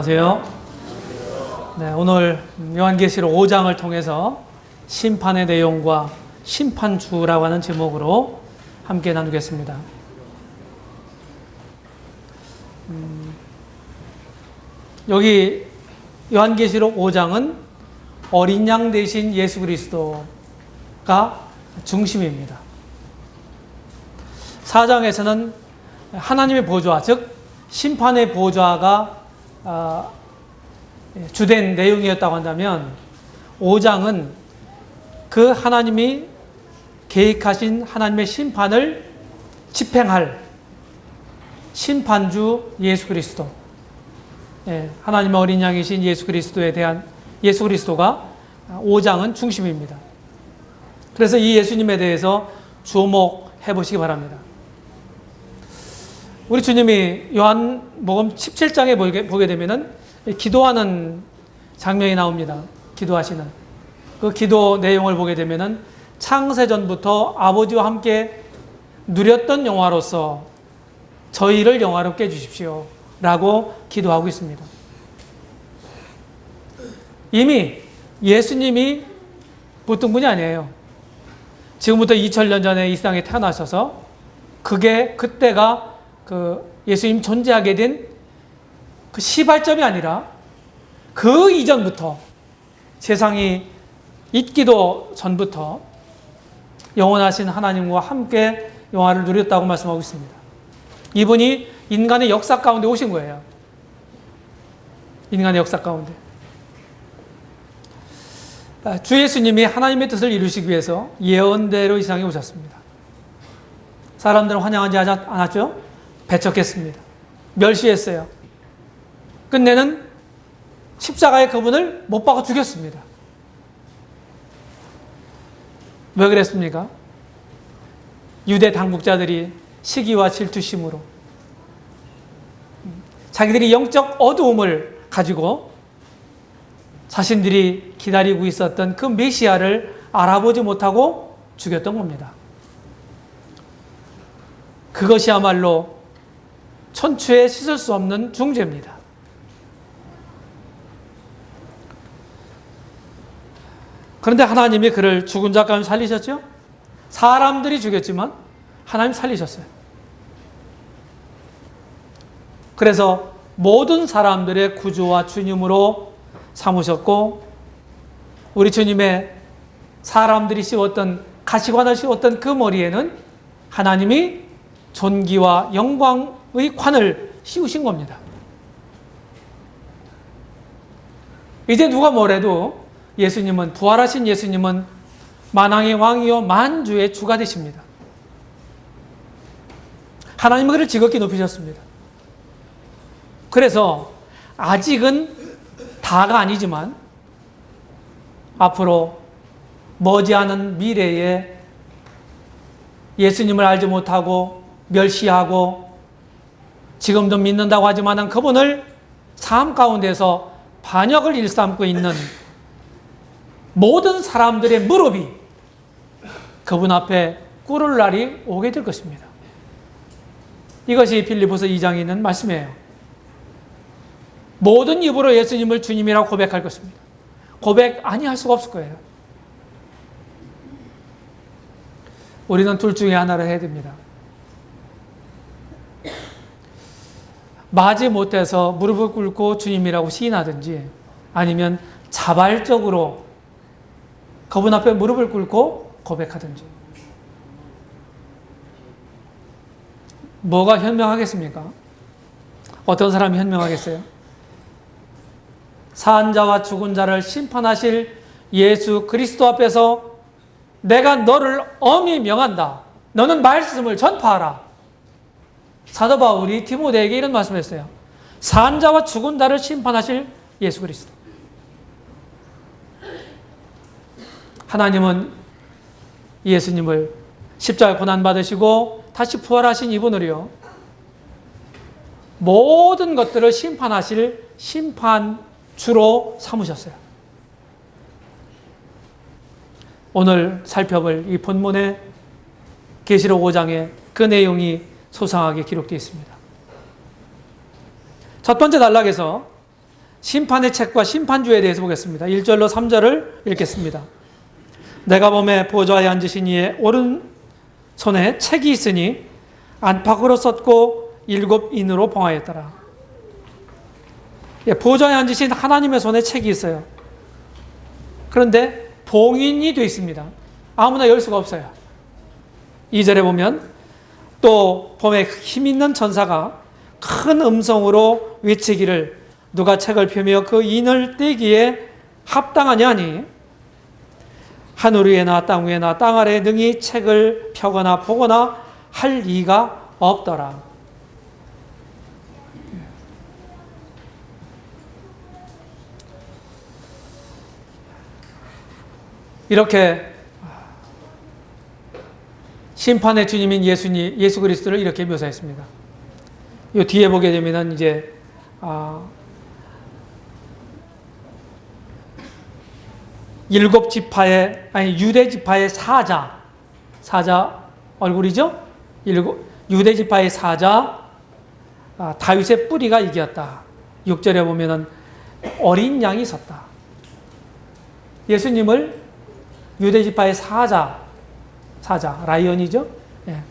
안녕하세요. 네, 오늘 요한계시록 5장을 통해서 심판의 내용과 심판주라고 하는 제목으로 함께 나누겠습니다. 여기 요한계시록 5장은 어린 양 대신 예수 그리스도가 중심입니다. 4장에서는 하나님의 보좌, 즉 심판의 보좌가 주된 내용이었다고 한다면 5장은 그 하나님이 계획하신 하나님의 심판을 집행할 심판주 예수 그리스도, 하나님의 어린 양이신 예수 그리스도에 대한 예수 그리스도가 5장은 중심입니다. 그래서 이 예수님에 대해서 주목해 보시기 바랍니다. 우리 주님이 요한복음 17장에 보게 되면은 기도하는 장면이 나옵니다. 기도하시는 그 기도 내용을 보게 되면은 창세전부터 아버지와 함께 누렸던 영화로서 저희를 영화롭게 해주십시오 라고 기도하고 있습니다. 이미 예수님이 보통 분이 아니에요. 지금부터 2000년 전에 이 세상에 태어나셔서 그때가 예수님 존재하게 된 그 시발점이 아니라 그 이전부터 세상이 있기도 전부터 영원하신 하나님과 함께 영화를 누렸다고 말씀하고 있습니다. 이분이 인간의 역사 가운데 오신 거예요. 인간의 역사 가운데. 주 예수님이 하나님의 뜻을 이루시기 위해서 예언대로 이 세상에 오셨습니다. 사람들은 환영하지 않았죠? 배척했습니다. 멸시했어요. 끝내는 십자가에 그분을 못 박아 죽였습니다. 왜 그랬습니까? 유대 당국자들이 시기와 질투심으로 자기들이 영적 어두움을 가지고 자신들이 기다리고 있었던 그 메시아를 알아보지 못하고 죽였던 겁니다. 그것이야말로 천추에 씻을 수 없는 중죄입니다. 그런데 하나님이 그를 죽은 자 가운데 살리셨죠? 사람들이 죽였지만 하나님 살리셨어요. 그래서 모든 사람들의 구주와 주님으로 삼으셨고, 우리 주님의 사람들이 씌웠던 가시관을 씌웠던 그 머리에는 하나님이 존귀와 영광의 관을 씌우신 겁니다. 이제 누가 뭐래도 예수님은, 부활하신 예수님은 만왕의 왕이요 만주의 주가 되십니다. 하나님은 그를 지극히 높이셨습니다. 그래서 아직은 다가 아니지만 앞으로 머지않은 미래에 예수님을 알지 못하고 멸시하고 지금도 믿는다고 하지만 그분을 삶 가운데서 반역을 일삼고 있는 모든 사람들의 무릎이 그분 앞에 꿇을 날이 오게 될 것입니다. 이것이 빌립보서 2장에 있는 말씀이에요. 모든 입으로 예수님을 주님이라고 고백할 것입니다. 고백 아니할 수가 없을 거예요. 우리는 둘 중에 하나를 해야 됩니다. 마지 못해서 무릎을 꿇고 주님이라고 시인하든지, 아니면 자발적으로 그분 앞에 무릎을 꿇고 고백하든지. 뭐가 현명하겠습니까? 어떤 사람이 현명하겠어요? 산 자와 죽은 자를 심판하실 예수 그리스도 앞에서 내가 너를 엄히 명한다. 너는 말씀을 전파하라. 사도 바울이 디모데에게 이런 말씀을 했어요. 산 자와 죽은 자를 심판하실 예수 그리스도. 하나님은 예수님을 십자가 고난받으시고 다시 부활하신 이분을요, 모든 것들을 심판하실 심판주로 삼으셨어요. 오늘 살펴볼 이 본문의 계시록 5장에 그 내용이 소상하게 기록되어 있습니다. 첫 번째 단락에서 심판의 책과 심판주에 대해서 보겠습니다. 1절로 3절을 읽겠습니다. 내가 보매 보좌에 앉으신 이의 오른손에 책이 있으니 안팎으로 썼고 7인으로 봉하였더라. 보좌에 앉으신 하나님의 손에 책이 있어요. 그런데 봉인이 되어 있습니다. 아무나 열 수가 없어요. 2절에 보면 또 봄에 힘있는 천사가 큰 음성으로 외치기를 누가 책을 펴며 그 인을 떼기에 합당하냐니 하늘 위에나 땅 위에나 땅 아래에 능히 책을 펴거나 보거나 할 이가 없더라. 이렇게 심판의 주님인 예수 그리스도를 이렇게 묘사했습니다. 이 뒤에 보게 되면은 이제 일곱 지파의 유대 지파의 사자 얼굴이죠? 유대 지파의 사자 다윗의 뿌리가 이겼다. 6절에 보면은 어린 양이 섰다. 예수님을 유대 지파의 사자 라이언이죠? 예.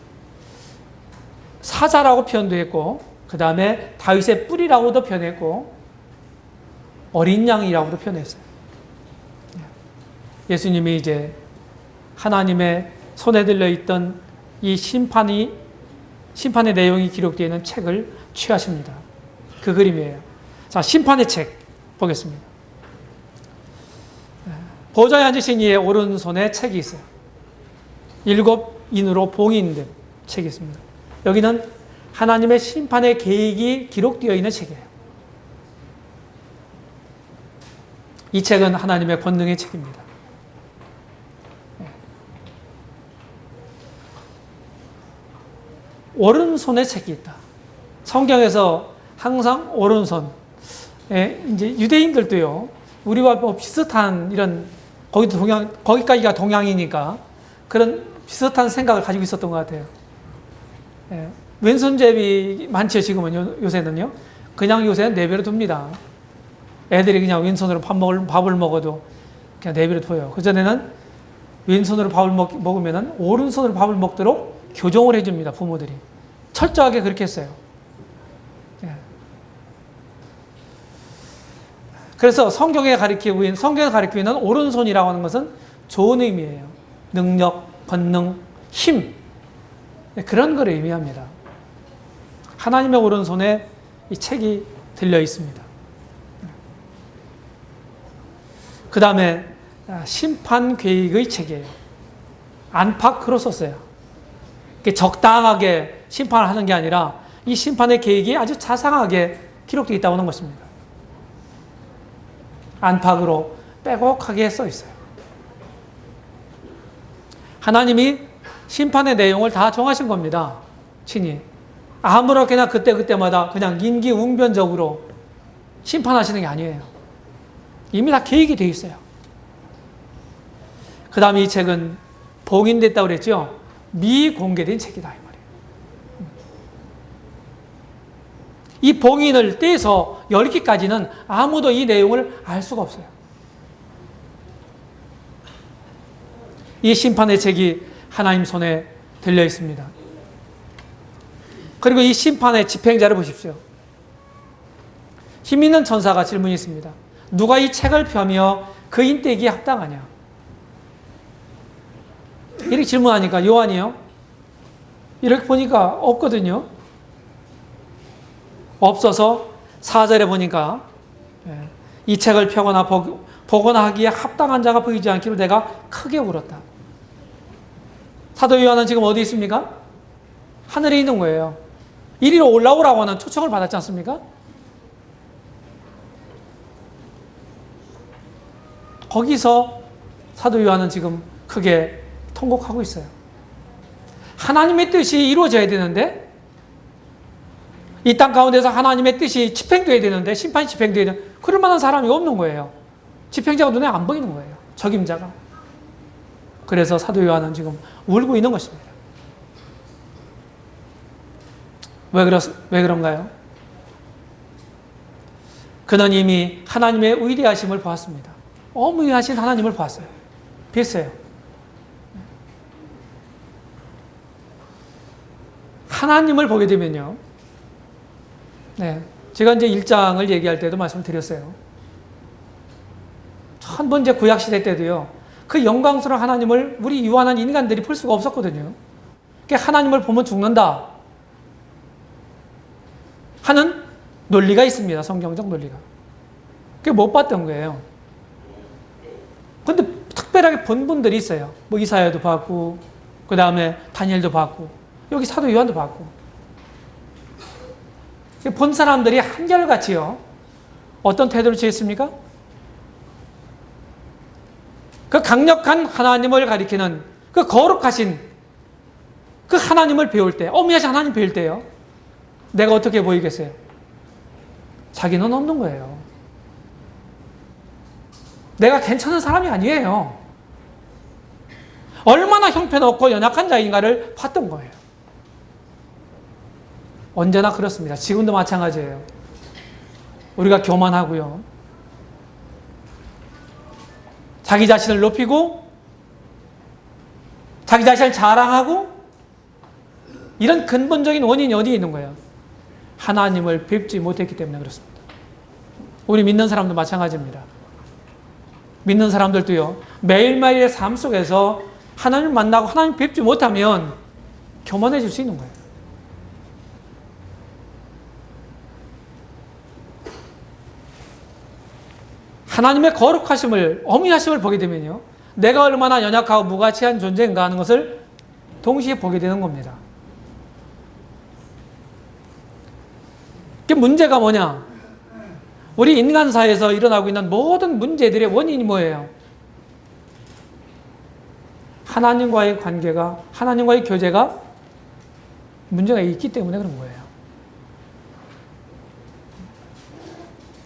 사자라고 표현도 했고, 그 다음에 다윗의 뿌리라고도 표현했고, 어린 양이라고도 표현했어요. 예수님이 이제 하나님의 손에 들려있던 이 심판의 내용이 기록되어 있는 책을 취하십니다. 그 그림이에요. 자, 심판의 책 보겠습니다. 보좌에 앉으신 이의 오른손에 책이 있어요. 7인으로 봉인된 책이 있습니다. 여기는 하나님의 심판의 계획이 기록되어 있는 책이에요. 이 책은 하나님의 권능의 책입니다. 오른손에 책이 있다. 성경에서 항상 오른손. 이제 유대인들도요, 우리와 뭐 비슷한 이런, 거기까지가 동양이니까 그런 비슷한 생각을 가지고 있었던 것 같아요. 왼손잡이 많죠, 지금은, 요새는요. 그냥 요새는 내버려 둡니다. 애들이 그냥 왼손으로 밥을 먹어도 그냥 내버려 둬요. 그전에는 왼손으로 밥을 먹으면 오른손으로 밥을 먹도록 교정을 해줍니다, 부모들이. 철저하게 그렇게 했어요. 그래서 성경에 가리키고 있는 오른손이라고 하는 것은 좋은 의미예요. 능력, 권능, 힘, 그런 걸 의미합니다. 하나님의 오른손에 이 책이 들려 있습니다. 그 다음에 심판 계획의 책이에요. 안팎으로 썼어요. 적당하게 심판을 하는 게 아니라 이 심판의 계획이 아주 자상하게 기록되어 있다고 하는 것입니다. 안팎으로 빼곡하게 써 있어요. 하나님이 심판의 내용을 다 정하신 겁니다. 친히. 아무렇게나 그때마다 그냥 임기응변적으로 심판하시는 게 아니에요. 이미 다 계획이 되어 있어요. 그 다음에 이 책은 봉인됐다고 그랬죠? 미공개된 책이다, 이 말이에요. 이 봉인을 떼서 열기까지는 아무도 이 내용을 알 수가 없어요. 이 심판의 책이 하나님 손에 들려 있습니다. 그리고 이 심판의 집행자를 보십시오. 힘 있는 천사가 질문이 있습니다. 누가 이 책을 펴며 그 인떼기에 합당하냐? 이렇게 질문하니까 요한이요. 이렇게 보니까 없거든요. 없어서 4절에 보니까 이 책을 펴거나 보거나 하기에 합당한 자가 보이지 않기로 내가 크게 울었다. 사도 요한은 지금 어디 있습니까? 하늘에 있는 거예요. 이리로 올라오라고 하는 초청을 받았지 않습니까? 거기서 사도 요한은 지금 크게 통곡하고 있어요. 하나님의 뜻이 이루어져야 되는데, 이 땅 가운데서 하나님의 뜻이 집행돼야 되는데, 심판이 집행돼야 되는데, 그럴 만한 사람이 없는 거예요. 집행자가 눈에 안 보이는 거예요. 적임자가. 그래서 사도 요한은 지금 울고 있는 것입니다. 왜 그런가요? 그는 이미 하나님의 위대하심을 보았습니다. 어무위하신 하나님을 보았어요. 비했어요. 하나님을 보게 되면요. 네. 제가 이제 1장을 얘기할 때도 말씀을 드렸어요. 첫 번째 구약시대 때도요. 그 영광스러운 하나님을 우리 유한한 인간들이 볼 수가 없었거든요. 그러니까 하나님을 보면 죽는다 하는 논리가 있습니다. 성경적 논리가. 그게 못 봤던 거예요. 근데 특별하게 본 분들이 있어요. 뭐 이사야도 봤고, 그 다음에 다니엘도 봤고, 여기 사도 요한도 봤고. 본 사람들이 한결같이요. 어떤 태도를 취했습니까? 그 강력한 하나님을 가리키는 그 거룩하신 그 하나님을 배울 때, 어미하신 하나님 배울 때요. 내가 어떻게 보이겠어요? 자기는 없는 거예요. 내가 괜찮은 사람이 아니에요. 얼마나 형편없고 연약한 자인가를 봤던 거예요. 언제나 그렇습니다. 지금도 마찬가지예요. 우리가 교만하고요. 자기 자신을 높이고 자기 자신을 자랑하고 이런 근본적인 원인이 어디에 있는 거예요? 하나님을 뵙지 못했기 때문에 그렇습니다. 우리 믿는 사람도 마찬가지입니다. 믿는 사람들도요. 매일매일의 삶 속에서 하나님을 만나고 하나님 뵙지 못하면 교만해질 수 있는 거예요. 하나님의 거룩하심을, 어미하심을 보게 되면요. 내가 얼마나 연약하고 무가치한 존재인가 하는 것을 동시에 보게 되는 겁니다. 그 문제가 뭐냐? 우리 인간사에서 일어나고 있는 모든 문제들의 원인이 뭐예요? 하나님과의 관계가, 하나님과의 교제가 문제가 있기 때문에 그런 거예요.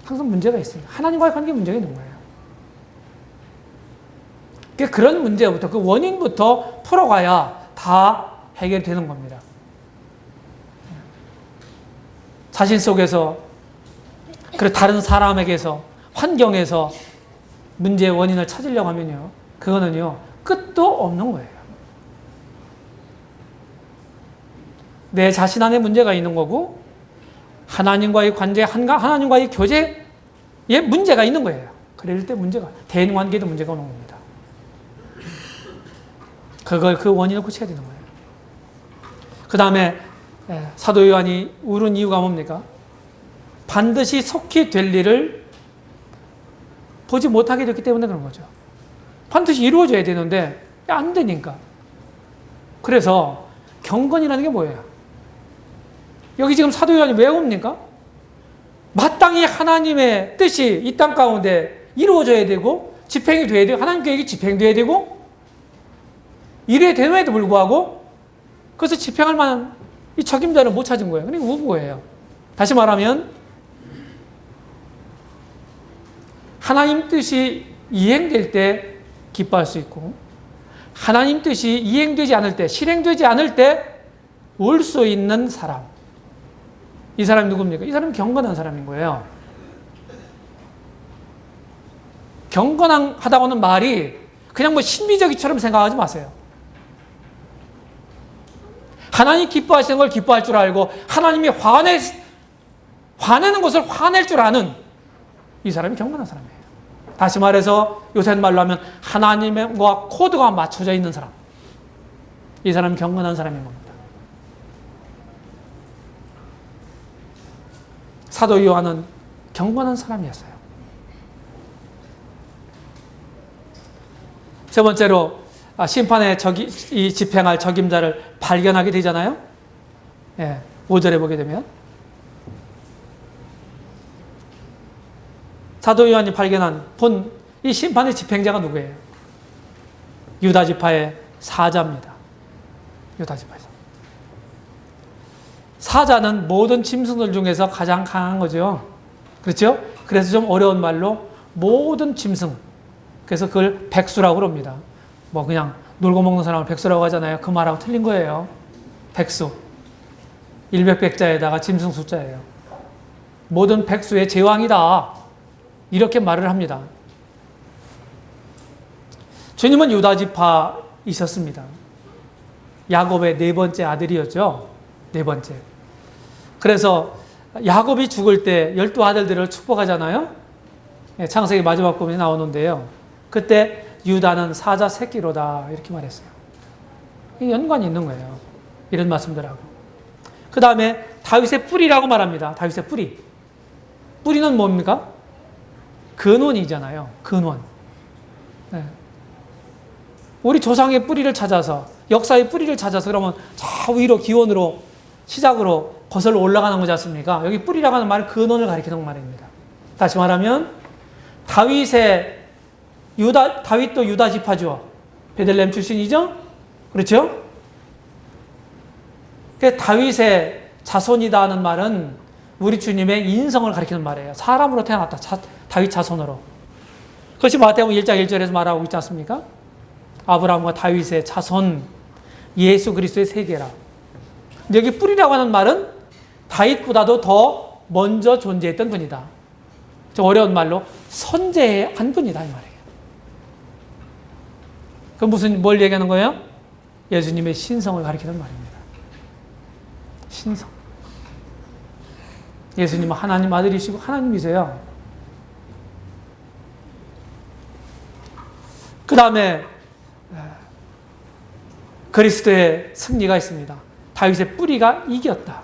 항상 문제가 있습니다. 하나님과의 관계에 문제가 있는 거예요. 그런 문제부터, 그 원인부터 풀어가야 다 해결되는 겁니다. 자신 속에서, 그리고 다른 사람에게서, 환경에서 문제의 원인을 찾으려고 하면요. 그거는요, 끝도 없는 거예요. 내 자신 안에 문제가 있는 거고, 하나님과의 관계, 하나님과의 교제에 문제가 있는 거예요. 그럴 때 문제가, 대인관계에도 문제가 오는 겁니다. 그 원인을 고쳐야 되는 거예요. 그 다음에 사도 요한이 울은 이유가 뭡니까? 반드시 속히 될 일을 보지 못하게 됐기 때문에 그런 거죠. 반드시 이루어져야 되는데 안 되니까. 그래서 경건이라는 게 뭐예요? 여기 지금 사도 요한이 왜 옵니까? 마땅히 하나님의 뜻이 이 땅 가운데 이루어져야 되고 집행이 돼야 되고 하나님 계획이 집행돼야 되고 이래야 됨에도 불구하고 그래서 집행할 만한 이 책임자를 못 찾은 거예요. 그러니까 운 거예요. 다시 말하면 하나님 뜻이 이행될 때 기뻐할 수 있고 하나님 뜻이 이행되지 않을 때, 실행되지 않을 때 울 수 있는 사람. 이 사람이 누굽니까? 이 사람은 경건한 사람인 거예요. 경건하다고는 말이 그냥 뭐 신비적이처럼 생각하지 마세요. 하나님 기뻐하시는 걸 기뻐할 줄 알고 하나님이 화내는 것을 화낼 줄 아는 이 사람이 경건한 사람이에요. 다시 말해서 요새 말로 하면 하나님과 코드가 맞춰져 있는 사람. 이 사람이 경건한 사람인 겁니다. 사도 요한은 경건한 사람이었어요. 세 번째로 심판에 이 집행할 적임자를 발견하게 되잖아요. 5절에 보게 되면 사도 요한이 발견한 이 심판의 집행자가 누구예요? 유다 지파의 사자입니다. 유다 지파의 사자는 모든 짐승들 중에서 가장 강한 거죠. 그렇죠? 그래서 좀 어려운 말로 모든 짐승. 그래서 그걸 백수라고 그럽니다. 뭐 그냥 놀고 먹는 사람을 백수라고 하잖아요. 그 말하고 틀린 거예요. 백수. 일백백자에다가 짐승 숫자예요. 모든 백수의 제왕이다. 이렇게 말을 합니다. 주님은 유다 지파이셨습니다. 야곱의 네 번째 아들이었죠. 네 번째. 그래서 야곱이 죽을 때 12아들들을 축복하잖아요. 창세기 마지막 부분에 나오는데요. 그때 유다는 사자 새끼로다 이렇게 말했어요. 연관이 있는 거예요. 이런 말씀들하고. 그 다음에 다윗의 뿌리라고 말합니다. 다윗의 뿌리. 뿌리는 뭡니까? 근원이잖아요. 근원. 네. 우리 조상의 뿌리를 찾아서, 역사의 뿌리를 찾아서 그러면 저 위로 기원으로 시작으로 거슬러 올라가는 거지 않습니까? 여기 뿌리라고 하는 말은 근원을 가리키는 말입니다. 다시 말하면 다윗도 유다 지파죠. 베들레헴 출신이죠? 그렇죠? 다윗의 자손이다 하는 말은 우리 주님의 인성을 가리키는 말이에요. 사람으로 태어났다. 다윗 자손으로. 그것이 마태복음 1장 1절에서 말하고 있지 않습니까? 아브라함과 다윗의 자손, 예수 그리스도의 세계라. 여기 뿌리라고 하는 말은 다윗보다도 더 먼저 존재했던 분이다. 좀 어려운 말로 선재한 분이다 이 말이에요. 그럼 뭘 얘기하는 거예요? 예수님의 신성을 가리키는 말입니다. 신성. 예수님은 하나님 아들이시고 하나님이세요. 그 다음에 그리스도의 승리가 있습니다. 다윗의 뿌리가 이겼다.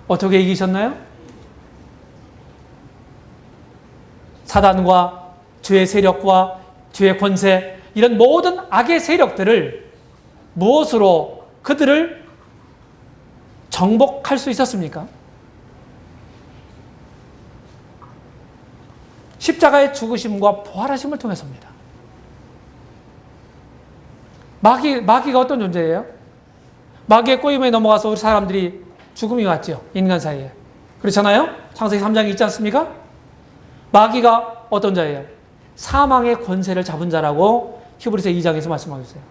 어떻게 이기셨나요? 사단과 죄의 세력과 죄의 권세, 이런 모든 악의 세력들을 무엇으로 그들을 정복할 수 있었습니까? 십자가의 죽으심과 부활하심을 통해서입니다. 마귀가 어떤 존재예요? 마귀의 꼬임에 넘어가서 우리 사람들이 죽음이 왔죠. 인간 사이에. 그렇잖아요? 창세기 3장에 있지 않습니까? 마귀가 어떤 자예요? 사망의 권세를 잡은 자라고 히브리서 2장에서 말씀하고 있어요.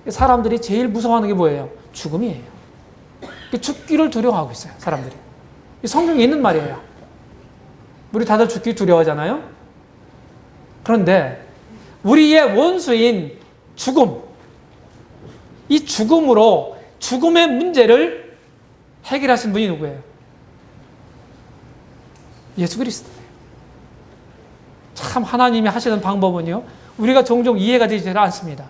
사람들이 제일 무서워하는 게 뭐예요? 죽음이에요. 죽기를 두려워하고 있어요. 사람들이. 성경에 있는 말이에요. 우리 다들 죽기 두려워하잖아요. 그런데 우리의 원수인 죽음, 이 죽음으로 죽음의 문제를 해결하신 분이 누구예요? 예수 그리스도예요. 참 하나님이 하시는 방법은요, 우리가 종종 이해가 되지 않습니다.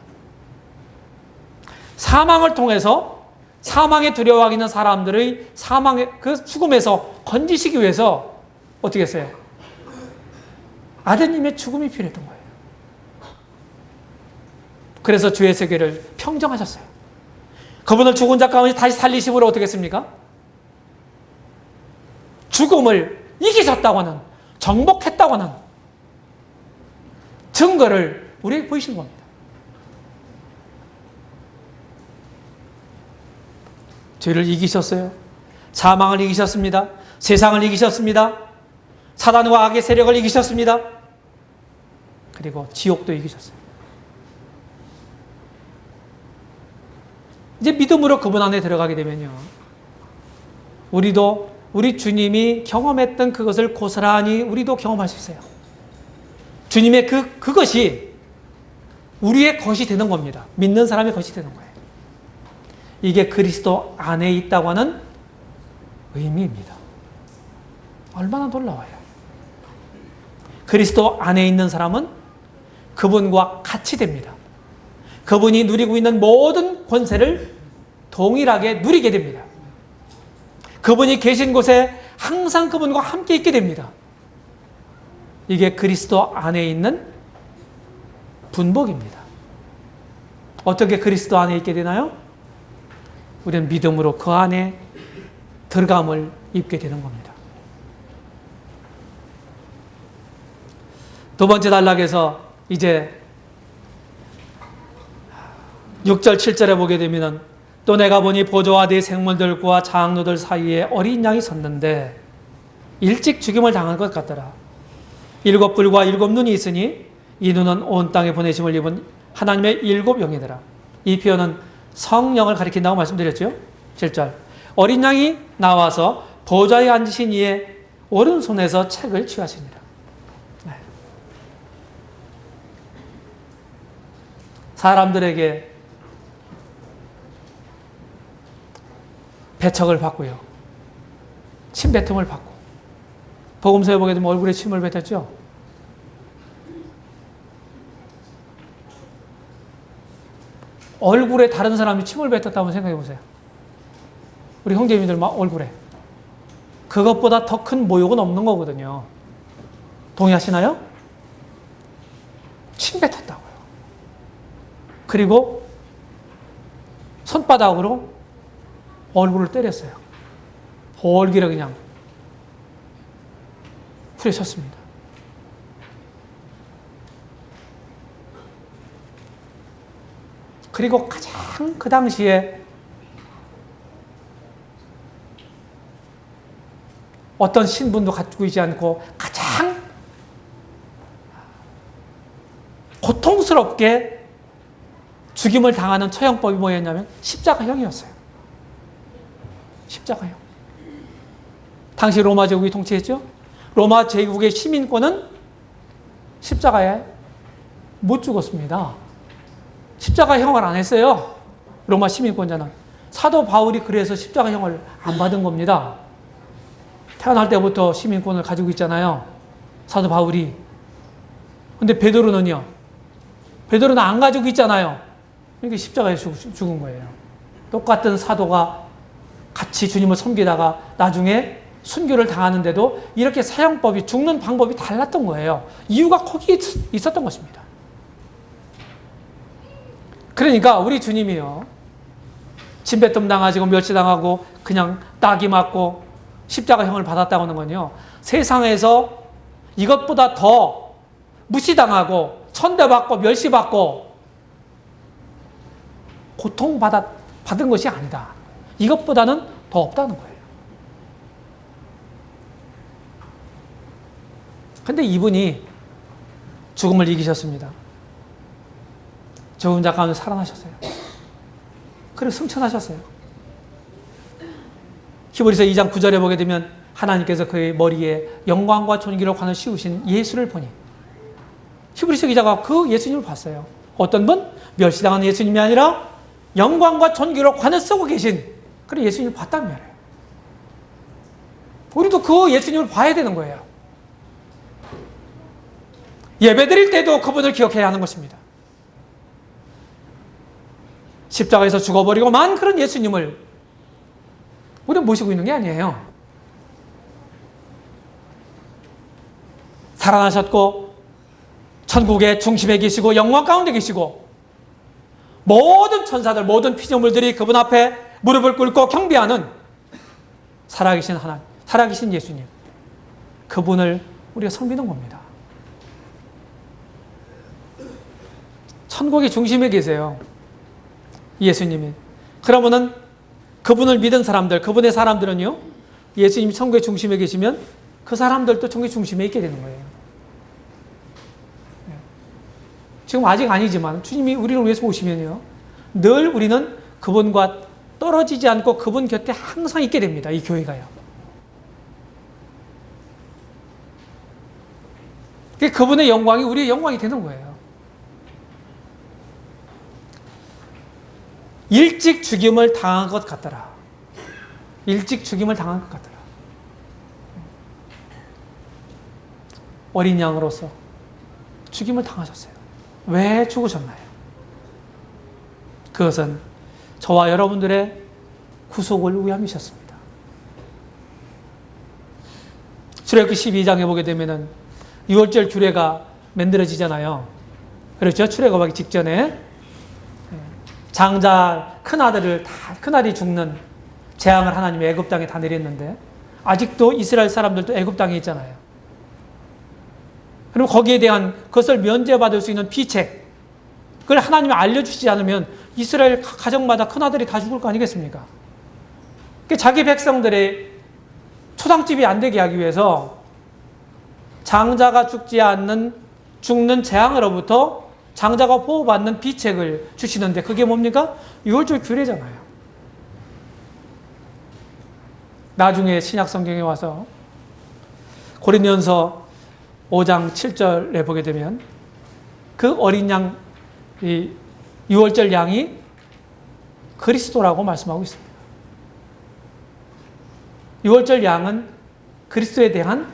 사망을 통해서 사망에 두려워하고 있는 사람들의 그 죽음에서 건지시기 위해서 어떻게 했어요? 아드님의 죽음이 필요했던 거예요. 그래서 죄의 세계를 평정하셨어요. 그분을 죽은 자 가운데 다시 살리심으로 어떻게 했습니까? 죽음을 이기셨다고 하는, 정복했다고 하는 증거를 우리에게 보이신 겁니다. 죄를 이기셨어요. 사망을 이기셨습니다. 세상을 이기셨습니다. 사단과 악의 세력을 이기셨습니다. 그리고 지옥도 이기셨어요. 이제 믿음으로 그분 안에 들어가게 되면요, 우리 주님이 경험했던 그것을 고스란히 우리도 경험할 수 있어요. 주님의 그것이 우리의 것이 되는 겁니다. 믿는 사람의 것이 되는 거예요. 이게 그리스도 안에 있다고 하는 의미입니다. 얼마나 놀라워요. 그리스도 안에 있는 사람은 그분과 같이 됩니다. 그분이 누리고 있는 모든 권세를 동일하게 누리게 됩니다. 그분이 계신 곳에 항상 그분과 함께 있게 됩니다. 이게 그리스도 안에 있는 분복입니다. 어떻게 그리스도 안에 있게 되나요? 우리는 믿음으로 그 안에 들어감을 입게 되는 겁니다. 두 번째 단락에서 이제 6절, 7절에 보게 되면, 또 내가 보니 보조와 네 생물들과 장로들 사이에 어린 양이 섰는데 일찍 죽임을 당한 것 같더라. 7뿔과 7눈이 있으니 이 눈은 온 땅에 보내심을 입은 하나님의 7 영이더라. 이 표현은 성령을 가리킨다고 말씀드렸죠. 7절. 어린 양이 나와서 보좌에 앉으신 이의 오른손에서 책을 취하시니라. 네. 사람들에게 배척을 받고요. 침뱉음을 받고. 복음서에 보게 되면 얼굴에 침을 뱉었죠. 얼굴에 다른 사람이 침을 뱉었다고 생각해 보세요. 우리 형제님들 막 얼굴에. 그것보다 더 큰 모욕은 없는 거거든요. 동의하시나요? 침 뱉었다고요. 그리고 손바닥으로 얼굴을 때렸어요. 얼굴에 그냥 후려쳤습니다. 그리고 가장 그 당시에 어떤 신분도 갖고 있지 않고 가장 고통스럽게 죽임을 당하는 처형법이 뭐였냐면 십자가형이었어요. 십자가형. 당시 로마 제국이 통치했죠. 로마 제국의 시민권은 십자가에 못 죽었습니다. 십자가형을 안 했어요. 로마 시민권자는. 사도 바울이 그래서 십자가형을 안 받은 겁니다. 태어날 때부터 시민권을 가지고 있잖아요. 사도 바울이. 근데 베드로는요. 베드로는 안 가지고 있잖아요. 그러니까 십자가에 죽은 거예요. 똑같은 사도가 같이 주님을 섬기다가 나중에 순교를 당하는데도 이렇게 사형법이, 죽는 방법이 달랐던 거예요. 이유가 거기 있었던 것입니다. 그러니까 우리 주님이요. 침뱉음 당하시고 멸시당하고 그냥 따기 맞고 십자가형을 받았다고 하는 건요. 세상에서 이것보다 더 무시당하고 천대받고 멸시받고 고통받은 것이 아니다. 이것보다는 더 없다는 거예요. 근데 이분이 죽음을 이기셨습니다. 죽은 자 가운데 살아나셨어요. 그리고 승천하셨어요. 히브리서 2장 9절에 보게 되면 하나님께서 그의 머리에 영광과 존귀를 관을 씌우신 예수를 보니 히브리서 기자가 그 예수님을 봤어요. 어떤 분? 멸시당하는 예수님이 아니라 영광과 존귀로 관을 쓰고 계신 그런 예수님을 봤단 말이에요. 우리도 그 예수님을 봐야 되는 거예요. 예배 드릴 때도 그분을 기억해야 하는 것입니다. 십자가에서 죽어버리고 만 그런 예수님을 우리는 모시고 있는 게 아니에요. 살아나셨고 천국의 중심에 계시고 영광 가운데 계시고 모든 천사들, 모든 피조물들이 그분 앞에 무릎을 꿇고 경배하는 살아계신 하나님, 살아계신 예수님, 그분을 우리가 섬기는 겁니다. 천국의 중심에 계세요. 예수님이. 그러면은 그분을 믿은 사람들, 그분의 사람들은요, 예수님이 천국의 중심에 계시면 그 사람들도 천국의 중심에 있게 되는 거예요. 지금 아직 아니지만 주님이 우리를 위해서 오시면요, 늘 우리는 그분과 떨어지지 않고 그분 곁에 항상 있게 됩니다. 이 교회가요. 그분의 영광이 우리의 영광이 되는 거예요. 일찍 죽임을 당한 것 같더라. 일찍 죽임을 당한 것 같더라. 어린 양으로서 죽임을 당하셨어요. 왜 죽으셨나요? 그것은 저와 여러분들의 구속을 위함이셨습니다. 출애굽기 12장에 보게 되면은 6월절 규례가 만들어지잖아요. 그렇죠? 출애굽하기 직전에 장자 큰아들을 다, 큰아들이 죽는 재앙을 하나님이 애굽 땅에 다 내렸는데 아직도 이스라엘 사람들도 애굽 땅에 있잖아요. 그리고 거기에 대한 그것을 면제받을 수 있는 비책, 그걸 하나님이 알려주시지 않으면 이스라엘 가정마다 큰아들이 다 죽을 거 아니겠습니까? 자기 백성들의 초상집이 안 되게 하기 위해서 장자가 죽지 않는 죽는 재앙으로부터 장자가 보호받는 비책을 주시는데 그게 뭡니까? 6월절 규례잖아요. 나중에 신약 성경에 와서 고린도전서 5장 7절에 보게 되면 그 어린 양, 이 유월절 양이 그리스도라고 말씀하고 있습니다. 유월절 양은 그리스도에 대한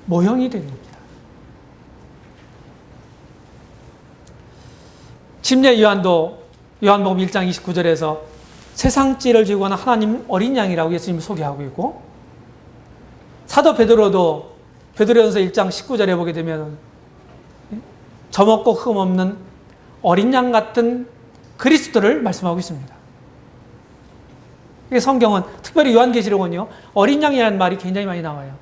모형이 되는 겁니다. 침례 요한도 요한복음 1장 29절에서 세상지를 지고 가는 하나님 어린 양이라고 예수님을 소개하고 있고, 사도 베드로도 베드로전서 1장 19절에 보게 되면 점 없고 흠 없는 어린 양 같은 그리스도를 말씀하고 있습니다. 성경은, 특별히 요한계시록은요, 어린 양이라는 말이 굉장히 많이 나와요.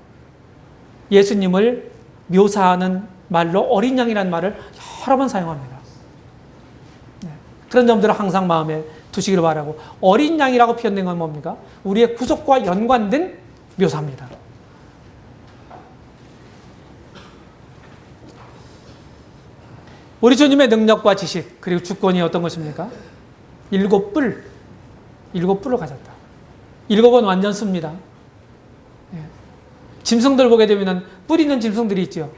예수님을 묘사하는 말로 어린 양이라는 말을 여러 번 사용합니다. 그런 점들을 항상 마음에 두시기를 바라고, 어린 양이라고 표현된 건 뭡니까? 우리의 구속과 연관된 묘사입니다. 우리 주님의 능력과 지식, 그리고 주권이 어떤 것입니까? 7뿔을 가졌다. 7은 완전 씁니다. 짐승들 보게 되면 뿔 있는 짐승들이 있죠.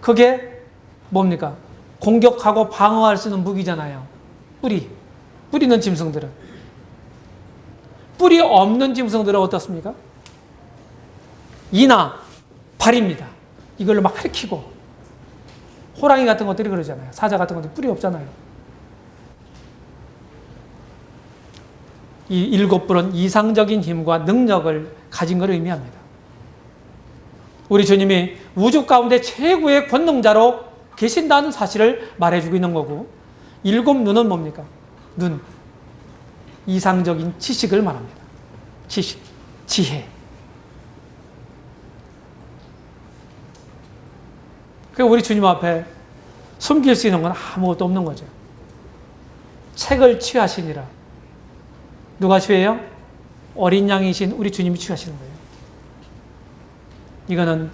그게 뭡니까? 공격하고 방어할 수 있는 무기잖아요. 뿔 있는 짐승들은. 뿔이 없는 짐승들은 어떻습니까? 이나 발입니다. 이걸로 막 핥히고, 호랑이 같은 것들이 그러잖아요. 사자 같은 것들이 뿔이 없잖아요. 이 7뿔은 이상적인 힘과 능력을 가진 것을 의미합니다. 우리 주님이 우주 가운데 최고의 권능자로 계신다는 사실을 말해주고 있는 거고, 7눈은 뭡니까? 눈. 이상적인 지식을 말합니다. 지식, 지혜. 그러니까 우리 주님 앞에 숨길 수 있는 건 아무것도 없는 거죠. 책을 취하시니라. 누가 취해요? 어린 양이신 우리 주님이 취하시는 거예요. 이거는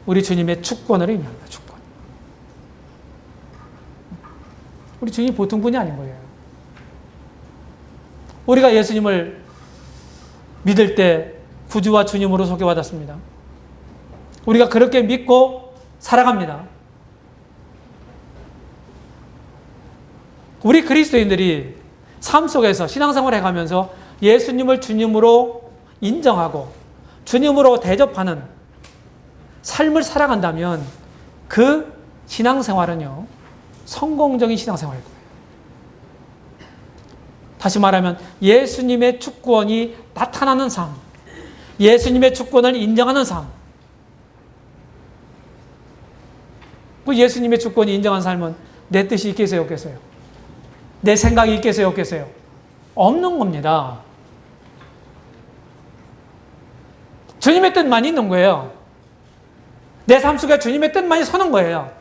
우리 주님의 주권을 의미합니다. 주권. 우리 주님이 보통 분이 아닌 거예요. 우리가 예수님을 믿을 때 구주와 주님으로 소개받았습니다. 우리가 그렇게 믿고 살아갑니다. 우리 그리스도인들이 삶 속에서 신앙생활을 해가면서 예수님을 주님으로 인정하고 주님으로 대접하는 삶을 살아간다면 그 신앙생활은요, 성공적인 신앙생활일 거예요. 다시 말하면 예수님의 주권이 나타나는 삶, 예수님의 주권을 인정하는 삶. 그 예수님의 주권이 인정한 삶은 내 뜻이 있겠어요, 없겠어요? 내 생각이 있겠어요, 없겠어요? 없는 겁니다. 주님의 뜻만 있는 거예요. 내 삶 속에 주님의 뜻만이 서는 거예요.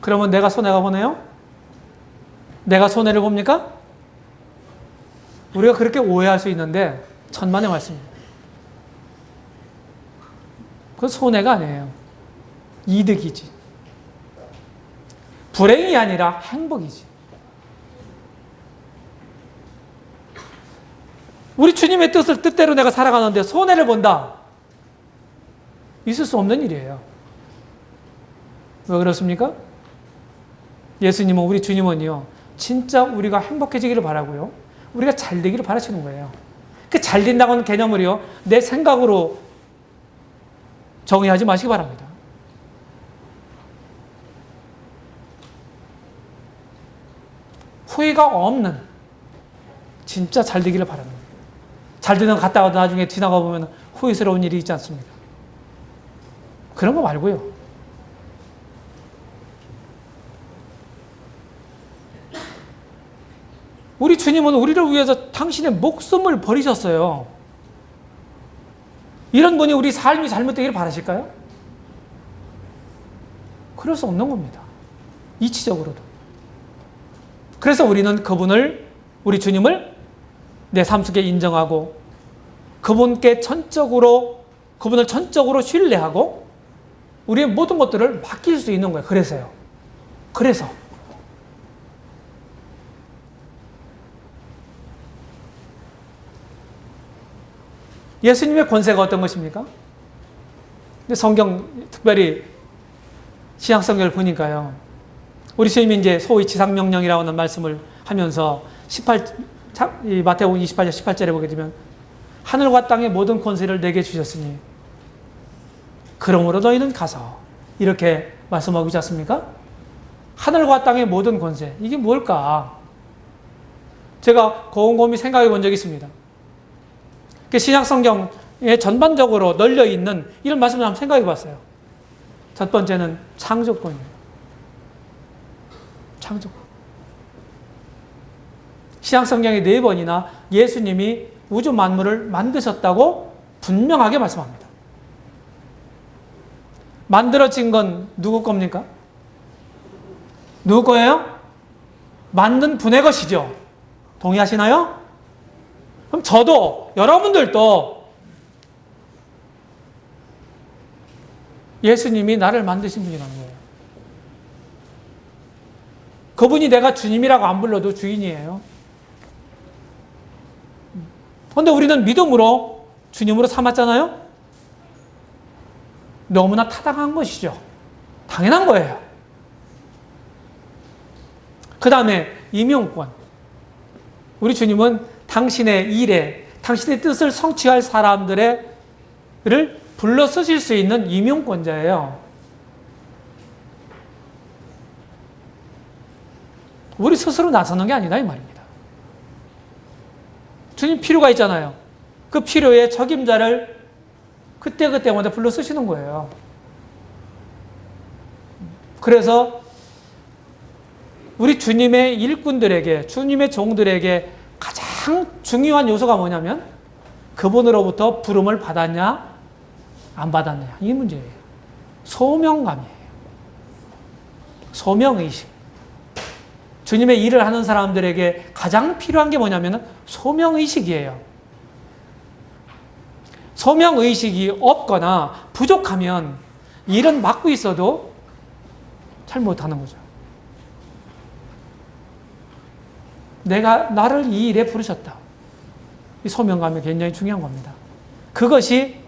그러면 내가 손해가 보네요? 내가 손해를 봅니까? 우리가 그렇게 오해할 수 있는데 천만의 말씀입니다. 그건 손해가 아니에요. 이득이지. 불행이 아니라 행복이지. 우리 주님의 뜻대로 내가 살아가는데 손해를 본다. 있을 수 없는 일이에요. 왜 그렇습니까? 예수님은, 우리 주님은요, 진짜 우리가 행복해지기를 바라고요, 우리가 잘 되기를 바라시는 거예요. 그 잘 된다고 하는 개념을요, 내 생각으로 정의하지 마시기 바랍니다. 후회가 없는, 진짜 잘 되기를 바라는 거예요. 잘 되는 거 갔다가 나중에 지나가 보면 후회스러운 일이 있지 않습니까? 그런 거 말고요. 우리 주님은 우리를 위해서 당신의 목숨을 버리셨어요. 이런 분이 우리 삶이 잘못되기를 바라실까요? 그럴 수 없는 겁니다. 이치적으로도. 그래서 우리는 그분을, 우리 주님을 내 삶 속에 인정하고 그분을 전적으로 신뢰하고 우리의 모든 것들을 맡길 수 있는 거예요. 그래서 예수님의 권세가 어떤 것입니까? 근데 성경, 특별히 신약성경을 보니까요. 우리 주님이 이제 소위 지상명령이라고 하는 말씀을 하면서 마태복음 28장 18절에 보게 되면 하늘과 땅의 모든 권세를 내게 주셨으니 그러므로 너희는 가서 이렇게 말씀하고 있지 않습니까? 하늘과 땅의 모든 권세, 이게 뭘까? 제가 곰곰이 생각해 본 적이 있습니다. 신약성경에 전반적으로 널려 있는 이런 말씀을 한번 생각해 봤어요. 첫 번째는 창조권이에요. 창조권. 신약성경에 4번이나 예수님이 우주 만물을 만드셨다고 분명하게 말씀합니다. 만들어진 건 누구 겁니까? 누구 거예요? 만든 분의 것이죠. 동의하시나요? 그럼 저도, 여러분들도 예수님이 나를 만드신 분이라는 거예요. 그분이 내가 주님이라고 안 불러도 주인이에요. 그런데 우리는 믿음으로 주님으로 삼았잖아요? 너무나 타당한 것이죠. 당연한 거예요. 그 다음에 임용권. 우리 주님은 당신의 일에, 당신의 뜻을 성취할 사람들을 불러 쓰실 수 있는 임용권자예요. 우리 스스로 나서는 게 아니다 이 말입니다. 주님 필요가 있잖아요. 그 필요에 적임자를 그때그때마다 불러 쓰시는 거예요. 그래서 우리 주님의 일꾼들에게, 주님의 종들에게 가장 중요한 요소가 뭐냐면 그분으로부터 부름을 받았냐 안 받았냐, 이 문제예요. 소명감이에요. 소명의식. 주님의 일을 하는 사람들에게 가장 필요한 게 뭐냐면 소명의식이에요. 소명의식이 없거나 부족하면 일은 맡고 있어도 잘 못하는 거죠. 나를 이 일에 부르셨다. 이 소명감이 굉장히 중요한 겁니다. 그것이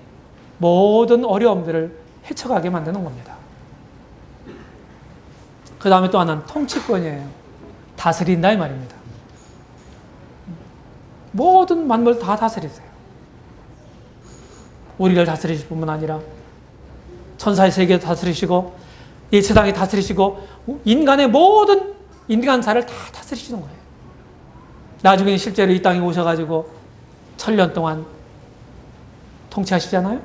모든 어려움들을 헤쳐가게 만드는 겁니다. 그 다음에 또 하나는 통치권이에요. 다스린다 이 말입니다. 모든 만물 다 다스리세요. 우리를 다스리실 뿐만 아니라 천사의 세계도 다스리시고 이 세상에 다스리시고 인간의 모든 인간사를 다 다스리시는 거예요. 나중에 실제로 이 땅에 오셔가지고 1000년 동안 통치하시잖아요.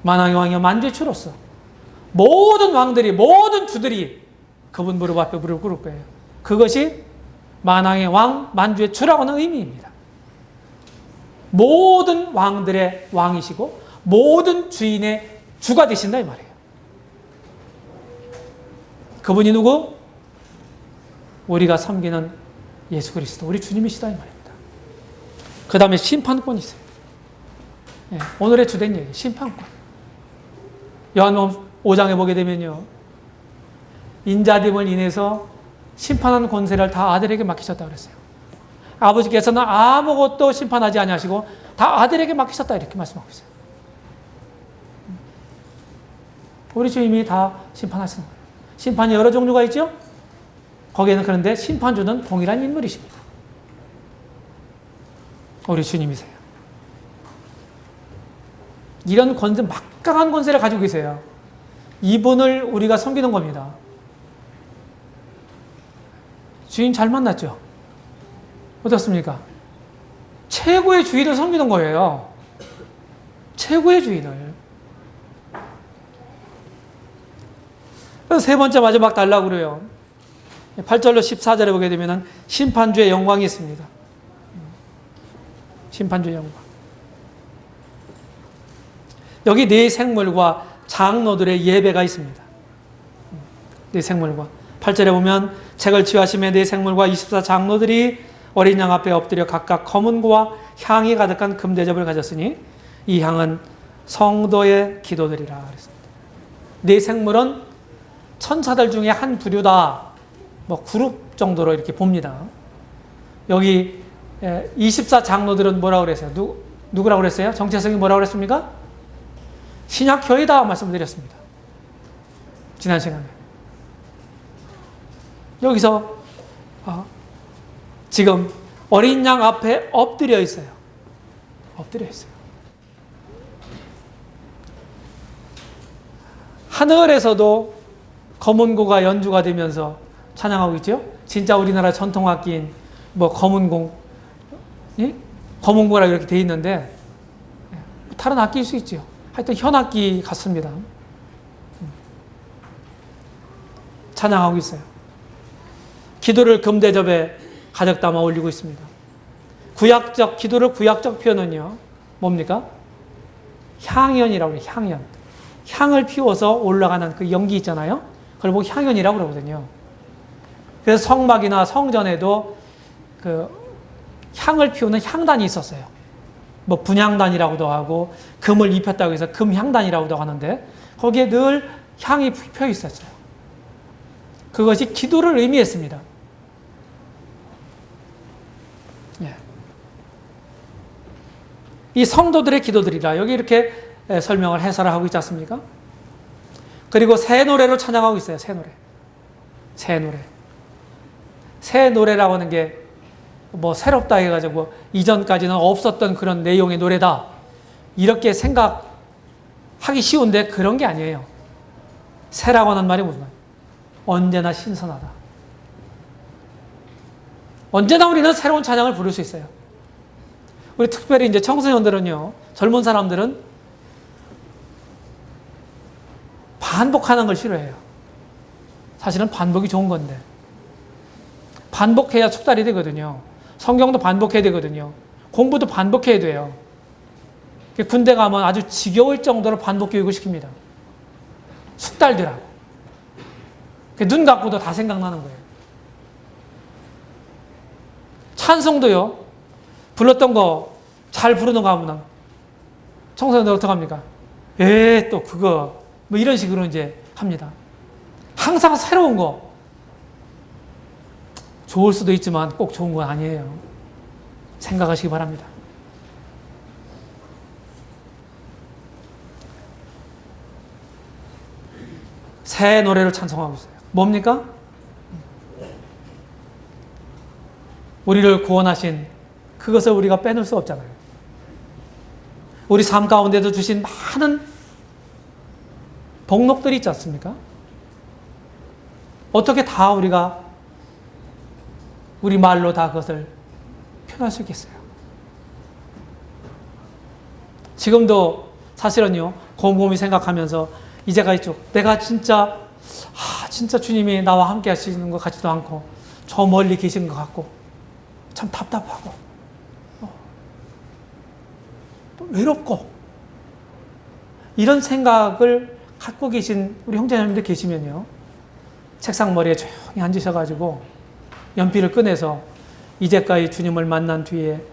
만왕의 왕이여 만주의 주로서 모든 왕들이, 모든 주들이 그분 무릎 앞에 무릎 꿇을 거예요. 그것이 만왕의 왕, 만주의 주라고 하는 의미입니다. 모든 왕들의 왕이시고 모든 주인의 주가 되신다 이 말이에요. 그분이 누구? 우리가 섬기는 예수 그리스도, 우리 주님이시다 이 말입니다. 그 다음에 심판권이 있어요. 네, 오늘의 주된 얘기, 심판권. 요한복음 5장에 보게 되면요, 인자됨을 인해서 심판하는 권세를 다 아들에게 맡기셨다 그랬어요. 아버지께서는 아무것도 심판하지 아니하시고 다 아들에게 맡기셨다 이렇게 말씀하고 있어요. 우리 주님이 다 심판하시는 거예요. 심판이 여러 종류가 있죠? 거기에는 그런데 심판주는 동일한 인물이십니다. 우리 주님이세요. 이런 권세, 막강한 권세를 가지고 계세요. 이분을 우리가 섬기는 겁니다. 주인 잘 만났죠? 어떻습니까? 최고의 주인을 섬기는 거예요. 최고의 주인을. 그래서 세 번째 마지막 달라고 그래요. 8절로 14절에 보게 되면 심판주의 영광이 있습니다. 심판주의 영광. 여기 네 생물과 장로들의 예배가 있습니다. 네 생물과 8절에 보면 책을 취하심에 네 생물과 24 장로들이 어린 양 앞에 엎드려 각각 검은 고와 향이 가득한 금대접을 가졌으니 이 향은 성도의 기도들이라 그랬습니다. 네 생물은 천사들 중에 한 부류다. 그룹 정도로 이렇게 봅니다. 여기 24 장로들은 뭐라고 그랬어요? 누구라고 그랬어요? 정체성이 뭐라고 그랬습니까? 신약교회다 말씀드렸습니다. 지난 시간에. 여기서 지금 어린 양 앞에 엎드려 있어요. 엎드려 있어요. 하늘에서도 검은고가 연주가 되면서 찬양하고 있죠. 진짜 우리나라 전통악기인 뭐 검은공, 검은고라 이렇게 돼 있는데 다른 악기일 수 있죠. 하여튼 현악기 같습니다. 찬양하고 있어요. 기도를 금대접에 가득 담아 올리고 있습니다. 기도를 구약적 표현은요, 뭡니까? 향연이라고 해요, 향연. 향을 피워서 올라가는 그 연기 있잖아요. 그걸 보고 향연이라고 그러거든요. 그래서 성막이나 성전에도 그 향을 피우는 향단이 있었어요. 뭐 분향단이라고도 하고 금을 입혔다고 해서 금향단이라고도 하는데 거기에 늘 향이 펴 있었어요. 그것이 기도를 의미했습니다. 예. 이 성도들의 기도들이라 여기 이렇게 설명을 해설을 하고 있지 않습니까? 그리고 새 노래로 찬양하고 있어요. 새 노래. 새 노래. 새 노래라고 하는 게 뭐 새롭다 해가지고 이전까지는 없었던 그런 내용의 노래다. 이렇게 생각하기 쉬운데 그런 게 아니에요. 새라고 하는 말이 무슨 말이에요? 언제나 신선하다. 언제나 우리는 새로운 찬양을 부를 수 있어요. 우리 특별히 이제 청소년들은요, 젊은 사람들은 반복하는 걸 싫어해요. 사실은 반복이 좋은 건데. 반복해야 숙달이 되거든요. 성경도 반복해야 되거든요. 공부도 반복해야 돼요. 군대 가면 아주 지겨울 정도로 반복 교육을 시킵니다. 숙달되라고. 눈 감고도 다 생각나는 거예요. 찬송도요, 불렀던 거 잘 부르는 거 하면 청소년들 어떡합니까? 또 그거 뭐 이런 식으로 이제 합니다. 항상 새로운 거 좋을 수도 있지만 꼭 좋은 건 아니에요. 생각하시기 바랍니다. 새 노래를 찬송하고 있어요. 뭡니까? 우리를 구원하신 그것을 우리가 빼놓을 수 없잖아요. 우리 삶 가운데도 주신 많은 복록들이 있지 않습니까? 어떻게 다 우리가 우리 말로 다 그것을 표현할 수 있겠어요? 지금도 사실은요, 곰곰이 생각하면서 이제까지 쭉 내가 진짜 주님이 나와 함께 하시는 것 같지도 않고 저 멀리 계신 것 같고 참 답답하고 또 외롭고 이런 생각을 갖고 계신 우리 형제자매님들 계시면요, 책상 머리에 조용히 앉으셔가지고 연필을 꺼내서 이제까지 주님을 만난 뒤에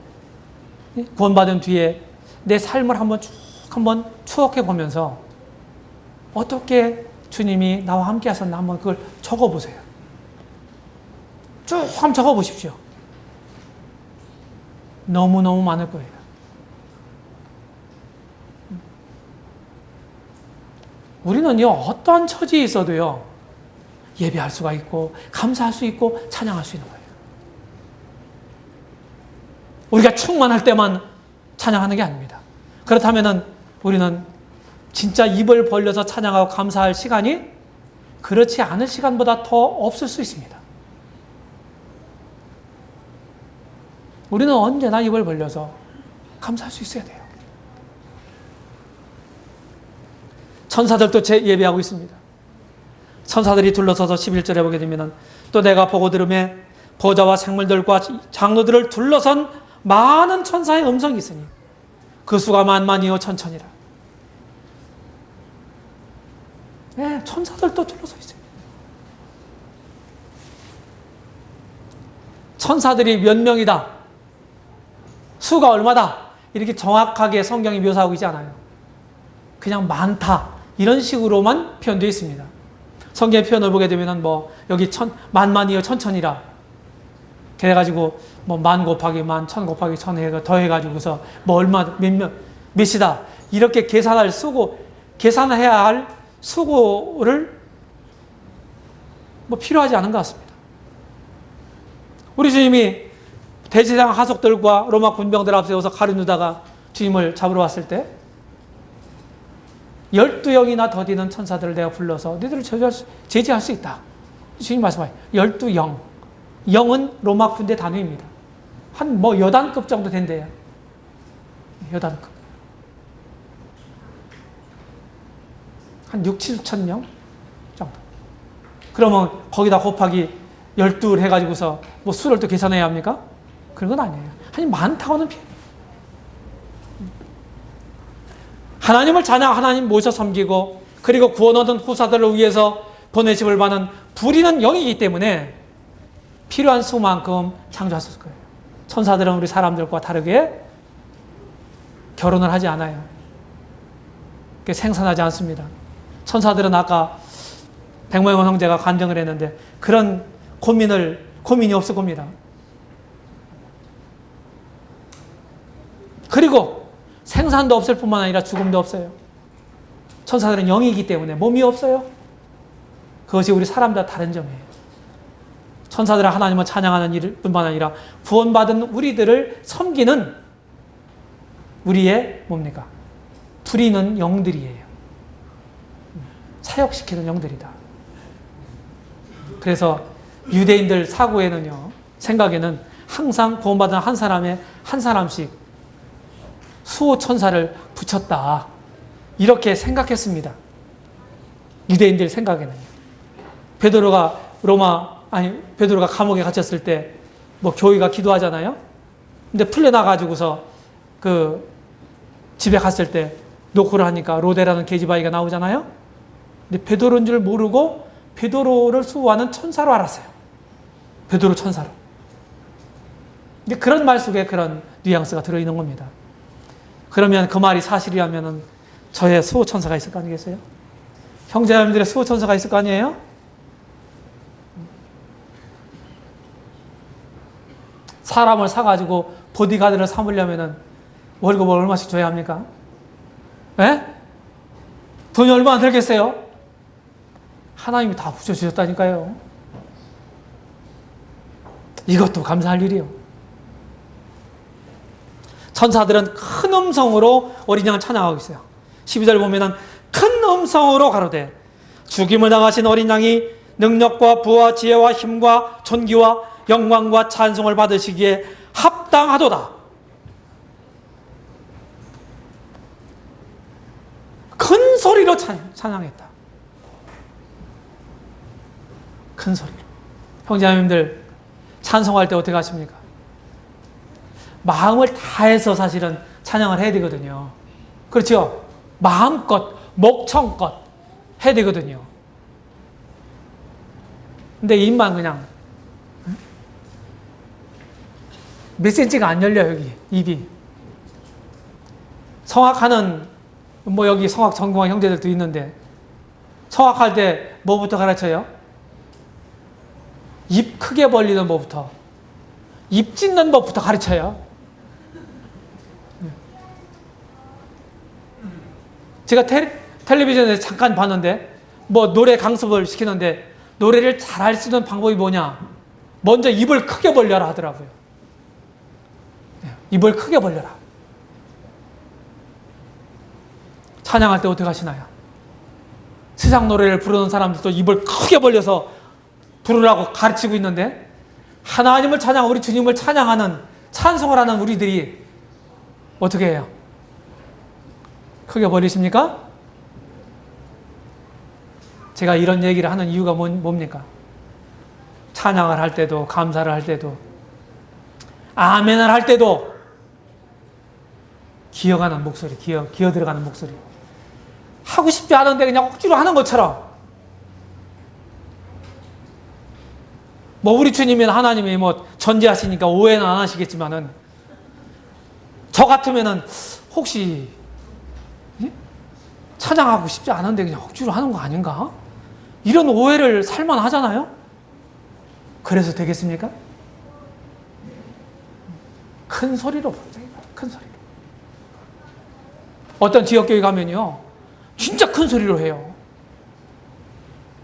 구원받은 뒤에 내 삶을 한번 추억해 보면서 어떻게 주님이 나와 함께 하셨나 한번 그걸 적어보세요. 쭉 한번 적어보십시오. 너무너무 많을 거예요. 우리는요, 어떠한 처지에 있어도요, 예배할 수가 있고 감사할 수 있고 찬양할 수 있는 거예요. 우리가 충만할 때만 찬양하는 게 아닙니다. 그렇다면 우리는 진짜 입을 벌려서 찬양하고 감사할 시간이 그렇지 않을 시간보다 더 없을 수 있습니다. 우리는 언제나 입을 벌려서 감사할 수 있어야 돼요. 천사들도 예배하고 있습니다. 천사들이 둘러서서 11절에 보게 되면 또 내가 보고 들음에 보좌와 생물들과 장로들을 둘러선 많은 천사의 음성이 있으니 그 수가 만만이요 천천이라. 네, 천사들도 둘러서 있어요. 천사들이 몇 명이다, 수가 얼마다 이렇게 정확하게 성경이 묘사하고 있지 않아요. 그냥 많다 이런 식으로만 표현되어 있습니다. 성경의 표현을 보게 되면 여기 만만이여 천천이라 그래가지고 뭐 10,000 곱하기 10,000, 1,000 곱하기 1,000 더해가지고서 뭐 얼마 몇이다 이렇게 계산해야 할 수고를 뭐 필요하지 않은 것 같습니다. 우리 주님이 대제사장 하속들과 로마 군병들 앞세워서 가룟유다가 주님을 잡으러 왔을 때 12영이나 더 되는 천사들을 내가 불러서 너희들을 제지할 수 있다. 주님 말씀하세요. 12영. 영은 로마 군대 단위입니다. 한 뭐 여단급 정도 된대요. 여단급. 한 6, 7천 명 정도. 그러면 거기다 곱하기 12를 해가지고서 뭐 수를 또 계산해야 합니까? 그런 건 아니에요. 아니, 많다고는 피해. 하나님을 찬양, 하나님 모셔 섬기고, 그리고 구원 얻은 후사들을 위해서 보내심을 받는 부리는 영이기 때문에 필요한 수만큼 창조하셨을 거예요. 천사들은 우리 사람들과 다르게 결혼을 하지 않아요. 생산하지 않습니다. 천사들은 아까 백모형 형제가 간증을 했는데 그런 고민이 없을 겁니다. 그리고 생산도 없을 뿐만 아니라 죽음도 없어요. 천사들은 영이기 때문에 몸이 없어요. 그것이 우리 사람과 다른 점이에요. 천사들은 하나님을 찬양하는 일 뿐만 아니라 구원받은 우리들을 섬기는 우리의 뭡니까? 부리는 영들이에요. 사역시키는 영들이다. 그래서 유대인들 생각에는 항상 구원받은 한 사람에 한 사람씩 수호 천사를 붙였다. 이렇게 생각했습니다. 유대인들 생각에는. 베드로가 감옥에 갇혔을 때 뭐 교회가 기도하잖아요. 근데 풀려나가지고서 그 집에 갔을 때 노크를 하니까 로데라는 계집아이가 나오잖아요. 근데 베드로인 줄 모르고 베드로를 수호하는 천사로 알았어요. 베드로 천사로. 근데 그런 말 속에 그런 뉘앙스가 들어있는 겁니다. 그러면 그 말이 사실이라면 저의 수호 천사가 있을 거 아니겠어요? 형제자매들의 수호 천사가 있을 거 아니에요? 사람을 사가지고 보디가드를 삼으려면 월급을 얼마씩 줘야 합니까? 예? 돈이 얼마나 들겠어요? 하나님이 다 붙여주셨다니까요. 이것도 감사할 일이요. 천사들은 큰 음성으로 어린 양을 찬양하고 있어요. 12절 보면은 큰 음성으로 가로되 죽임을 당하신 어린 양이 능력과 부와 지혜와 힘과 존귀와 영광과 찬송을 받으시기에 합당하도다. 큰 소리로 찬양했다. 큰 소리로. 형제자매님들 찬송할 때 어떻게 하십니까? 마음을 다해서 사실은 찬양을 해야 되거든요. 그렇죠? 마음껏, 목청껏 해야 되거든요. 근데 입만 그냥 몇 센치가 안 열려, 여기 입이. 성악하는 뭐 여기 성악 전공한 형제들도 있는데 성악할 때 뭐부터 가르쳐요? 입 크게 벌리는 법부터, 입 찢는 법부터 가르쳐요. 제가 텔레비전에서 잠깐 봤는데 뭐 노래 강습을 시키는데 노래를 잘할 수 있는 방법이 뭐냐? 먼저 입을 크게 벌려라 하더라고요. 입을 크게 벌려라. 찬양할 때 어떻게 하시나요? 세상 노래를 부르는 사람들도 입을 크게 벌려서 부르라고 가르치고 있는데 하나님을 찬양, 우리 주님을 찬양하는, 찬송을 하는 우리들이 어떻게 해요? 크게 벌리십니까? 제가 이런 얘기를 하는 이유가 뭡니까? 찬양을 할 때도, 감사를 할 때도, 아멘을 할 때도 기어가는 목소리, 기어 들어가는 목소리. 하고 싶지 않은데 그냥 억지로 하는 것처럼. 뭐 우리 주님이 하나님이 뭐 전지하시니까 오해는 안 하시겠지만은 저 같으면은 혹시 찬양하고 싶지 않은데 그냥 억지로 하는 거 아닌가? 이런 오해를 살만 하잖아요? 그래서 되겠습니까? 큰 소리로 부르세요. 큰 소리로. 어떤 지역교회 가면요, 진짜 큰 소리로 해요.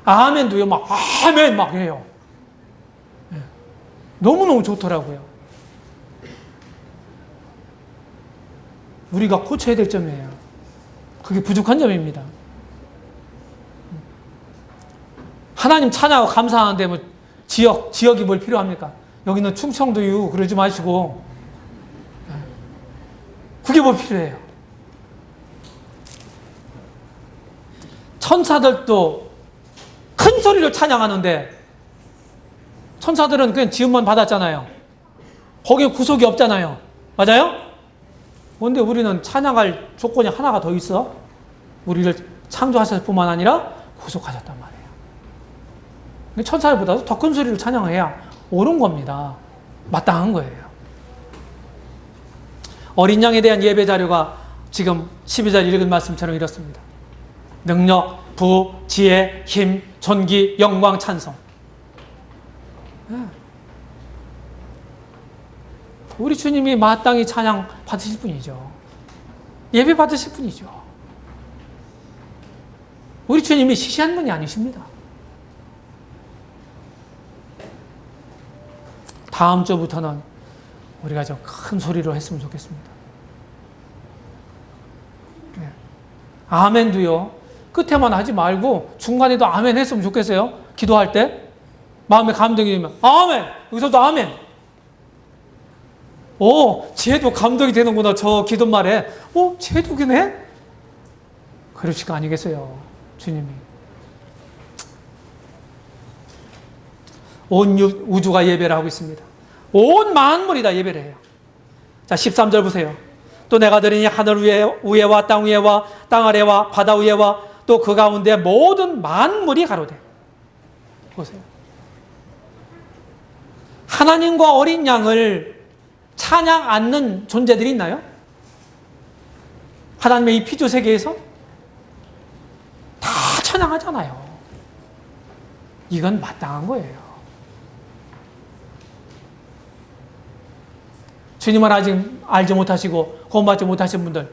아멘도요, 막 아멘 막 해요. 너무너무 좋더라고요. 우리가 고쳐야 될 점이에요. 그게 부족한 점입니다. 하나님 찬양하고 감사하는데 뭐 지역이 뭘 필요합니까? 여기는 충청도유 그러지 마시고 그게 뭐 필요해요? 천사들도 큰 소리로 찬양하는데 천사들은 그냥 지음만 받았잖아요. 거기에 구속이 없잖아요. 맞아요? 그런데 우리는 찬양할 조건이 하나가 더 있어. 우리를 창조하셨을 뿐만 아니라 구속하셨단 말이에요. 근데 천사들보다도 더 큰 소리로 찬양을 해야 옳은 겁니다. 마땅한 거예요. 어린 양에 대한 예배 자료가 지금 12절 읽은 말씀처럼 이렇습니다. 능력, 부, 지혜, 힘, 존귀, 영광, 찬송. 우리 주님이 마땅히 찬양 받으실 분이죠. 예배 받으실 분이죠. 우리 주님이 시시한 분이 아니십니다. 다음 주부터는 우리가 좀 큰 소리로 했으면 좋겠습니다. 아멘도요, 끝에만 하지 말고 중간에도 아멘 했으면 좋겠어요. 기도할 때 마음에 감동이 되면 아멘, 여기서도 아멘. 오, 쟤도 감동이 되는구나. 저 기도말에 쟤도 그네? 그러실 거 아니겠어요, 주님이. 온 우주가 예배를 하고 있습니다. 온 만물이 다 예배를 해요. 자, 13절 보세요. 또 내가 들으니 하늘 위에와 땅 위에와 땅 아래와 바다 위에와 또 그 가운데 모든 만물이 가로되. 보세요. 하나님과 어린 양을 찬양 않는 존재들이 있나요? 하나님의 이 피조 세계에서 다 찬양하잖아요. 이건 마땅한 거예요. 주님을 아직 알지 못하시고 구원받지 못하신 분들,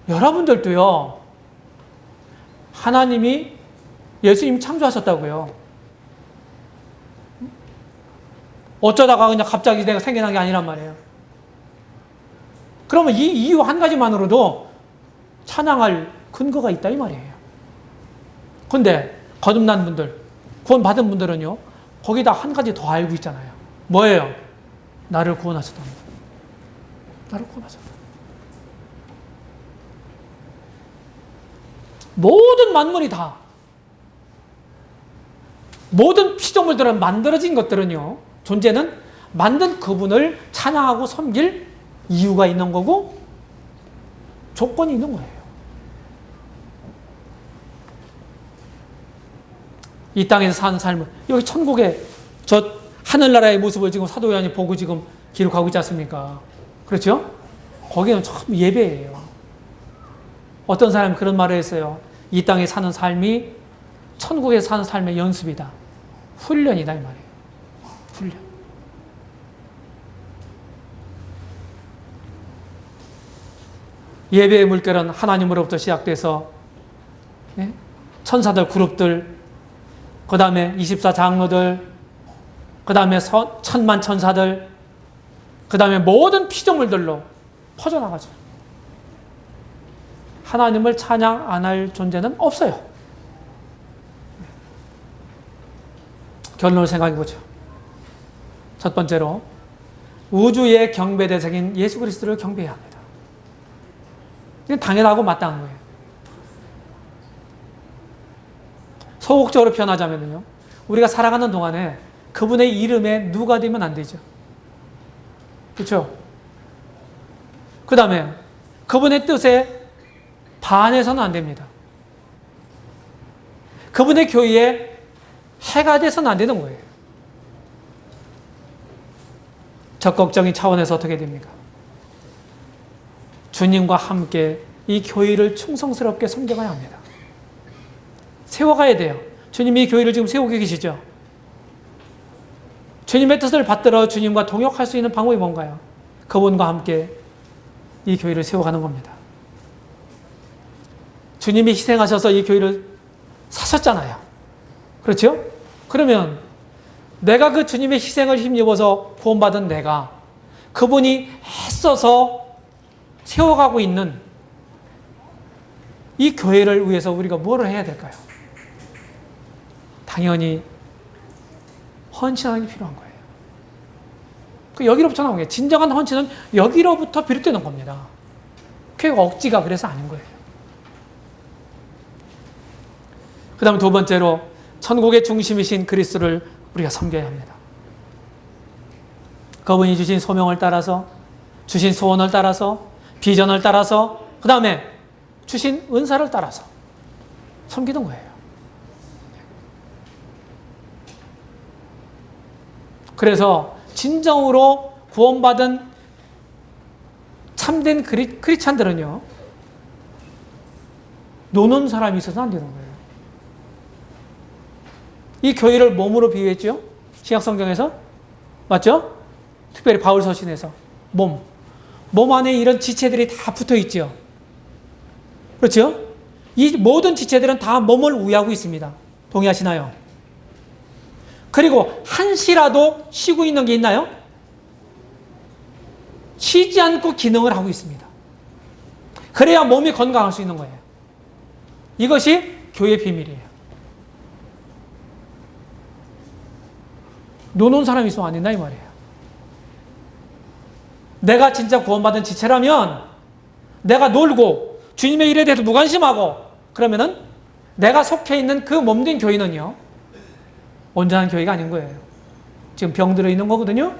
여러분들도요, 하나님이 예수님 창조하셨다고요. 어쩌다가 그냥 갑자기 내가 생겨난 게 아니란 말이에요. 그러면 이 이유 한 가지만으로도 찬양할 근거가 있다 이 말이에요. 근데 거듭난 분들, 구원받은 분들은요, 거기다 한 가지 더 알고 있잖아요. 뭐예요? 나를 구원하셨답니다. 나를 구원하셨다. 모든 만물이 다, 모든 피조물들은 만들어진 것들은요, 존재는 만든 그분을 찬양하고 섬길 이유가 있는 거고 조건이 있는 거예요. 이 땅에서 사는 삶은, 여기 천국의 저 하늘나라의 모습을 지금 사도 요한이 보고 지금 기록하고 있지 않습니까? 그렇죠? 거기는 참 예배예요. 어떤 사람이 그런 말을 했어요. 이 땅에 사는 삶이 천국에 사는 삶의 연습이다. 훈련이다 이 말이에요. 훈련. 예배의 물결은 하나님으로부터 시작돼서 천사들 그룹들, 그 다음에 24장로들, 그 다음에 천만 천사들, 그 다음에 모든 피조물들로 퍼져나가죠. 하나님을 찬양 안 할 존재는 없어요. 결론을 생각해 보죠. 첫 번째로, 우주의 경배 대상인 예수 그리스도를 경배해야 합니다. 이건 당연하고 마땅한 거예요. 소극적으로 표현하자면요, 우리가 살아가는 동안에 그분의 이름에 누가 되면 안 되죠. 그렇죠? 그 다음에 그분의 뜻에 반해서는 안 됩니다. 그분의 교회에 해가 돼서는 안 되는 거예요. 적극적인 차원에서 어떻게 됩니까? 주님과 함께 이 교회를 충성스럽게 섬겨가야 합니다. 세워가야 돼요. 주님이 이 교회를 지금 세우고 계시죠? 주님의 뜻을 받들어 주님과 동역할 수 있는 방법이 뭔가요? 그분과 함께 이 교회를 세워가는 겁니다. 주님이 희생하셔서 이 교회를 사셨잖아요. 그렇죠? 그러면 내가 그 주님의 희생을 힘입어서 구원받은 내가 그분이 애써서 세워가고 있는 이 교회를 위해서 우리가 뭐를 해야 될까요? 당연히 헌신하는 게 필요한 거예요. 여기로부터 나온 거예요. 진정한 헌신은 여기로부터 비롯되는 겁니다. 교회가 억지가 그래서 아닌 거예요. 그 다음 두 번째로 천국의 중심이신 그리스도를 우리가 섬겨야 합니다. 그분이 주신 소명을 따라서, 주신 소원을 따라서, 비전을 따라서, 그 다음에 주신 은사를 따라서 섬기는 거예요. 그래서 진정으로 구원받은 참된 크리스찬들은요, 노는 사람이 있어서 안 되는 거예요. 이 교회를 몸으로 비유했죠? 신약성경에서. 맞죠? 특별히 바울 서신에서. 몸 안에 이런 지체들이 다 붙어 있죠. 그렇죠? 이 모든 지체들은 다 몸을 우야하고 있습니다. 동의하시나요? 그리고 한시라도 쉬고 있는 게 있나요? 쉬지 않고 기능을 하고 있습니다. 그래야 몸이 건강할 수 있는 거예요. 이것이 교회의 비밀이에요. 노는 사람이 있으면 안 된다 이 말이에요. 내가 진짜 구원받은 지체라면 내가 놀고 주님의 일에 대해서 무관심하고 그러면은 내가 속해 있는 그 몸된 교회는요, 온전한 교회가 아닌 거예요. 지금 병들어 있는 거거든요.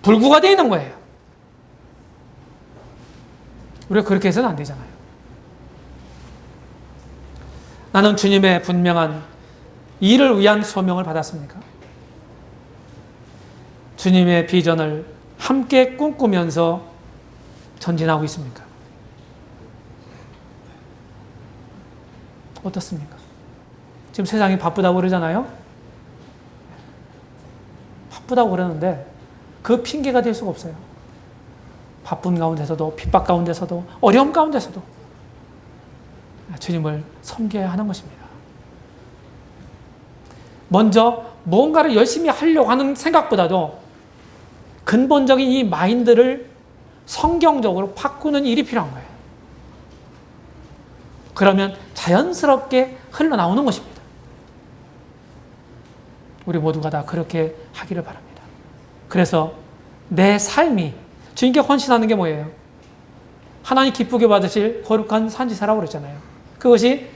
불구가 되어 있는 거예요. 우리가 그렇게 해서는 안 되잖아요. 나는 주님의 분명한 일을 위한 소명을 받았습니까? 주님의 비전을 함께 꿈꾸면서 전진하고 있습니까? 어떻습니까? 지금 세상이 바쁘다고 그러잖아요? 바쁘다고 그러는데 그 핑계가 될 수가 없어요. 바쁜 가운데서도, 핍박 가운데서도, 어려움 가운데서도 주님을 섬겨야 하는 것입니다. 먼저 뭔가를 열심히 하려고 하는 생각보다도 근본적인 이 마인드를 성경적으로 바꾸는 일이 필요한 거예요. 그러면 자연스럽게 흘러나오는 것입니다. 우리 모두가 다 그렇게 하기를 바랍니다. 그래서 내 삶이 주님께 헌신하는 게 뭐예요? 하나님 기쁘게 받으실 거룩한 산지사라고 그랬잖아요. 그것이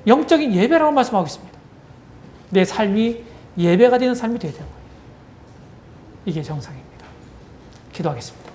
영적인 예배라고 말씀하고 있습니다. 내 삶이 예배가 되는 삶이 되어야 되는 거예요. 이게 정상입니다. 기도하겠습니다.